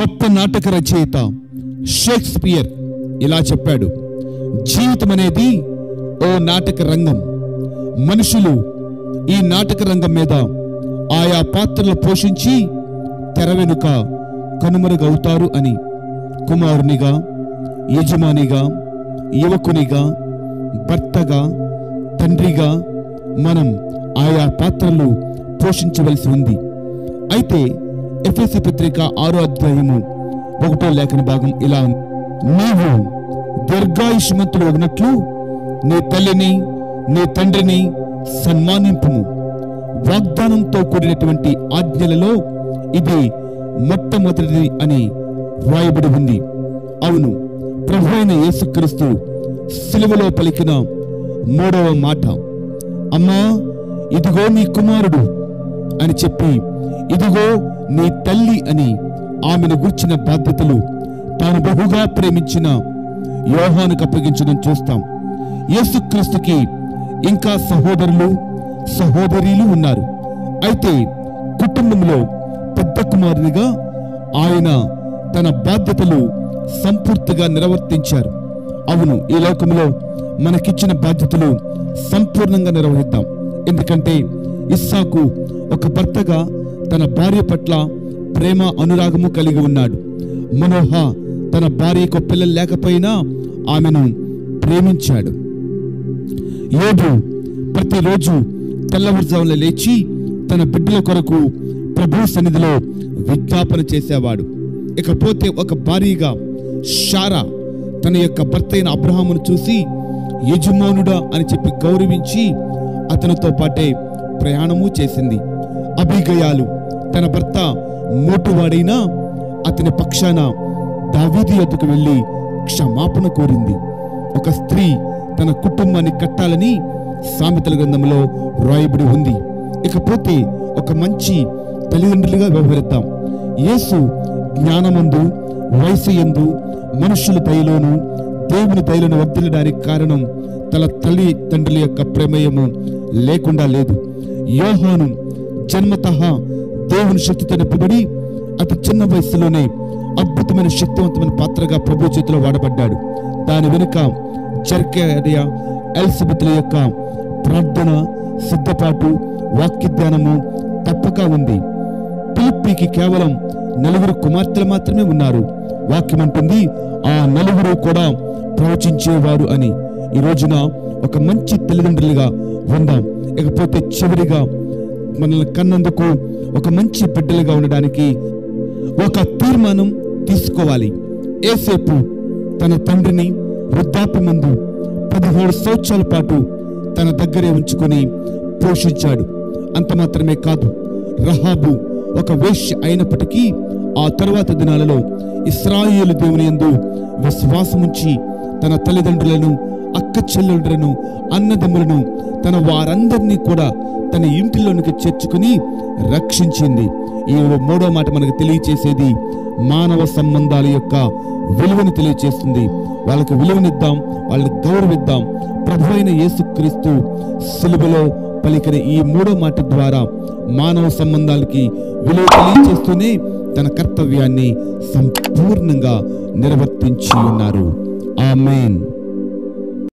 గొప్ప నాటక రచయిత షేక్స్పియర్ ఇలా చెప్పాడు, జీవితం అనేది ఓ నాటక రంగం. మనుషులు ఈ నాటక రంగం మీద ఆయా పాత్రలు పోషించి తెర వెనుక కనుమరుగవుతారు అని. కుమారునిగా, యజమానిగా, యువకునిగా, భర్తగా, తండ్రిగా మనం ఆయా పాత్రలు పోషించవలసి ఉంది. అయితే ఎఫెసీ పత్రిక 6వ అధ్యాయము 1వ లేఖన భాగం ఇలా ఉంది, నీవు దీర్ఘాయుష్మంతులు అగినట్లు నీ తల్లిని నీ తండ్రిని సన్మానింపుము. వాగ్దానంతో కూడినటువంటి ఆజ్ఞలలో ఇది మొట్టమొదటిది అని వ్రాయబడి ఉంది. అవును, ప్రభువైన యేసుక్రీస్తు సిలువలో పలికిన 3వ మాట, అమ్మా ఇదిగో నీ కుమారుడు అని చెప్పి, ఇదిగో నీ తల్లి అని ఆమెను గుర్చిన బాధ్యతలు తాను బహుగా ప్రేమించిన యోహానుకు అప్పగించడం చూస్తాం. యేసుక్రీస్తుకి ఇంకా సహోదరులు సహోదరీలు ఉన్నారు. అయితే కుటుంబంలో పెద్ద కుమారునిగా ఆయన తన బాధ్యతలు సంపూర్తిగా నిర్వర్తించారు. అవును, ఈ లోకంలో మనకిచ్చిన బాధ్యతలు సంపూర్ణంగా నిర్వహిద్దాం. ఎందుకంటే ఇస్సాకు ఒక భర్తగా తన భార్య పట్ల ప్రేమ అనురాగము కలిగి ఉన్నాడు. మనోహ తన భార్యకు పిల్లలు లేకపోయినా ఆమెను ప్రేమించాడు. యోబు ప్రతిరోజు తెల్లవారుజామున లేచి తన బిడ్డల కొరకు ప్రభు సన్నిధిలో విజ్ఞాపన చేసేవాడు. ఇకపోతే ఒక భార్యగా శారా తన యొక్క భర్త అయిన అబ్రహామును చూసి యజమానుడా అని చెప్పి గౌరవించి అతనితో పాటే ప్రయాణము చేసింది. అబీగయాలు తన భర్త మోటువాడైనా అతని పక్షాన దావీదు యొద్దకు వెళ్ళి క్షమాపణ కోరింది. ఒక స్త్రీ తన కుటుంబాన్ని కట్టాలని సామెతల గ్రంథంలో రాయబడి ఉంది. ఇకపోతే ఒక మంచి తల్లిదండ్రులుగా వ్యవహరిద్దాం. యేసు జ్ఞానమందు, వయసు యందు, మనుషుల దయలోను దేవుని దయలను వర్ధిల్లడానికి కారణం తన తల్లిదండ్రుల యొక్క ప్రమేయము లేకుండా లేదు. యోహాను జన్మతః దేవుని శక్తితో నింపబడి అతి చిన్న వయసులోనే అద్భుతమైన శక్తివంతమైన పాత్రగా ప్రభు చేతిలో వాడబడ్డాడు. దాని వెనుక జకర్యా, ఎలిజబెతుల యొక్క ప్రార్థన, సిద్ధపాటు, వాక్య ధ్యానము తప్పక ఉంది. ఫిలిప్పీకి కేవలం 4 కుమార్తెలు మాత్రమే ఉన్నారు. వాక్యం అంటుంది ఆ 4 కూడా ప్రవచించేవారు అని. ఈ రోజున ఒక మంచి తల్లిదండ్రులుగా ఉందాం. ఇకపోతే చివరిగా మనల్ని కన్నందుకు ఒక మంచి బిడ్డలుగా ఉండడానికి ఒక తీర్మానం తీసుకోవాలి. యేసేపు తన తండ్రిని వృద్ధాప్యమందు 17 సంవత్సరాల పాటు తన దగ్గరే ఉంచుకొని పోషించాడు. అంత మాత్రమే కాదు, రహాబు ఒక వేశ్య అయినప్పటికీ ఆ తరువాత దినాలలో ఇశ్రాయేలు దేవుని యందు విశ్వాసముంచి తన తల్లిదండ్రులను, అక్క చెల్లెళ్ళను, అన్నదమ్ములను, తన వారందరినీ కూడా తన ఇంటిలోనికి చేర్చుకుని రక్షించింది. ఈ 3వ మాట మనకు తెలియచేసేది మానవ సంబంధాల యొక్క విలువను తెలియచేస్తుంది. వాళ్ళకి విలువనిద్దాం, వాళ్ళని గౌరవిద్దాం. ప్రభువైన యేసుక్రీస్తు సిలువలో పలికిన ఈ 3వ మాట ద్వారా మానవ సంబంధాలకి విలువ తెలియచేస్తూనే తన కర్తవ్యాన్ని సంపూర్ణంగా నిర్వర్తించి ఉన్నారు. ఆమేన్.